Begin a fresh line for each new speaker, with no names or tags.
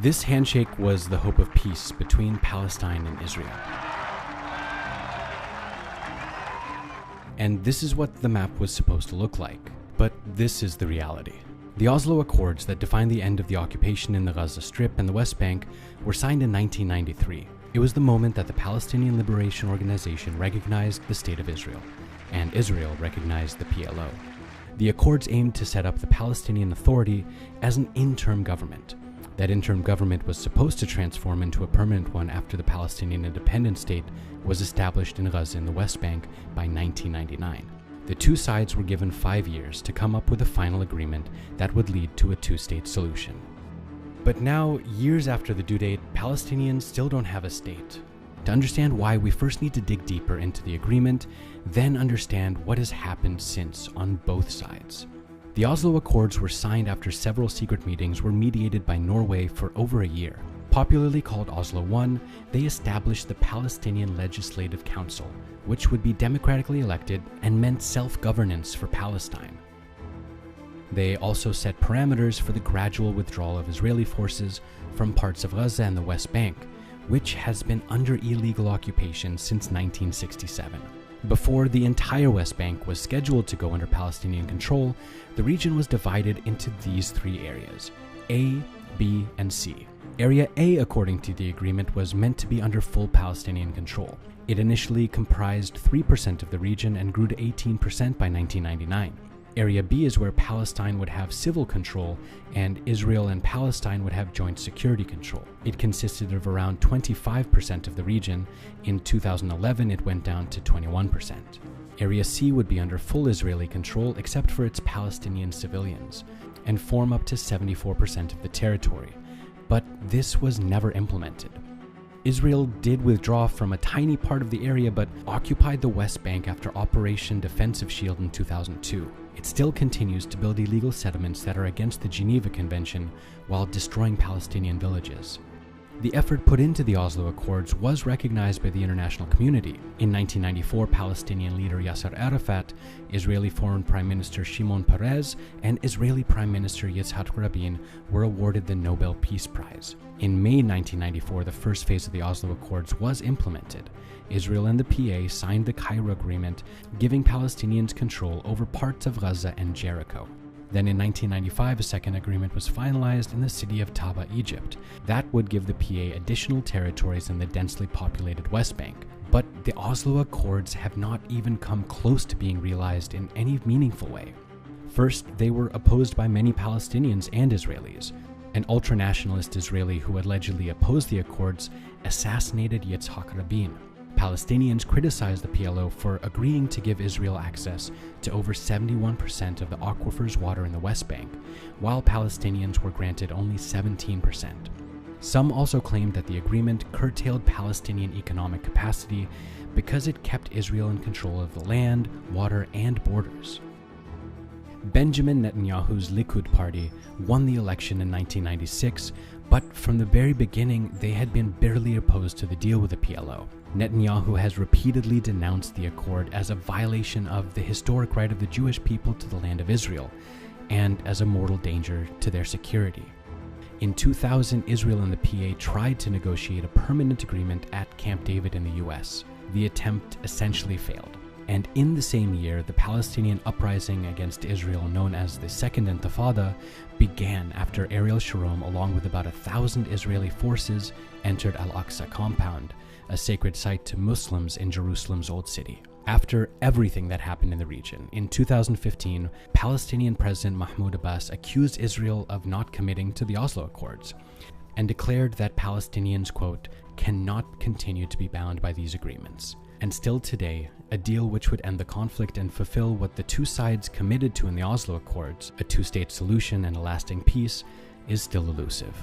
This handshake was the hope of peace between Palestine and Israel. And this is what the map was supposed to look like. But this is the reality. The Oslo Accords that defined the end of the occupation in the Gaza Strip and the West Bank were signed in 1993. It was the moment that the Palestinian Liberation Organization recognized the State of Israel, and Israel recognized the PLO. The Accords aimed to set up the Palestinian Authority as an interim government. That interim government was supposed to transform into a permanent one after the Palestinian Independent State was established in Gaza in the West Bank by 1999. The two sides were given 5 years to come up with a final agreement that would lead to a two-state solution. But now, years after the due date, Palestinians still don't have a state. To understand why, we first need to dig deeper into the agreement, then understand what has happened since on both sides. The Oslo Accords were signed after several secret meetings were mediated by Norway for over a year. Popularly called Oslo I, they established the Palestinian Legislative Council, which would be democratically elected and meant self-governance for Palestine. They also set parameters for the gradual withdrawal of Israeli forces from parts of Gaza and the West Bank, which has been under illegal occupation since 1967. Before the entire West Bank was scheduled to go under Palestinian control, the region was divided into these three areas: A, B, and C. Area A, according to the agreement, was meant to be under full Palestinian control. It initially comprised 3% of the region and grew to 18% by 1999. Area B is where Palestine would have civil control and Israel and Palestine would have joint security control. It consisted of around 25% of the region. In 2011, it went down to 21%. Area C would be under full Israeli control except for its Palestinian civilians and form up to 74% of the territory. But this was never implemented. Israel did withdraw from a tiny part of the area but occupied the West Bank after Operation Defensive Shield in 2002. It still continues to build illegal settlements that are against the Geneva Convention while destroying Palestinian villages. The effort put into the Oslo Accords was recognized by the international community. In 1994, Palestinian leader Yasser Arafat, Israeli Foreign Prime Minister Shimon Peres, and Israeli Prime Minister Yitzhak Rabin were awarded the Nobel Peace Prize. In May 1994, the first phase of the Oslo Accords was implemented. Israel and the PA signed the Cairo Agreement, giving Palestinians control over parts of Gaza and Jericho. Then in 1995, a second agreement was finalized in the city of Taba, Egypt. That would give the PA additional territories in the densely populated West Bank. But the Oslo Accords have not even come close to being realized in any meaningful way. First, they were opposed by many Palestinians and Israelis. An ultranationalist Israeli who allegedly opposed the Accords assassinated Yitzhak Rabin. Palestinians criticized the PLO for agreeing to give Israel access to over 71% of the aquifer's water in the West Bank, while Palestinians were granted only 17%. Some also claimed that the agreement curtailed Palestinian economic capacity because it kept Israel in control of the land, water, and borders. Benjamin Netanyahu's Likud party won the election in 1996, but from the very beginning, they had been bitterly opposed to the deal with the PLO. Netanyahu has repeatedly denounced the accord as a violation of the historic right of the Jewish people to the land of Israel, and as a mortal danger to their security. In 2000, Israel and the PA tried to negotiate a permanent agreement at Camp David in the US. The attempt essentially failed. And in the same year, the Palestinian uprising against Israel, known as the Second Intifada, began after Ariel Sharon, along with about 1,000 Israeli forces, entered Al-Aqsa compound, a sacred site to Muslims in Jerusalem's Old City. After everything that happened in the region, in 2015, Palestinian President Mahmoud Abbas accused Israel of not committing to the Oslo Accords and declared that Palestinians, quote, cannot continue to be bound by these agreements. And still today, a deal which would end the conflict and fulfill what the two sides committed to in the Oslo Accords, a two-state solution and a lasting peace, is still elusive.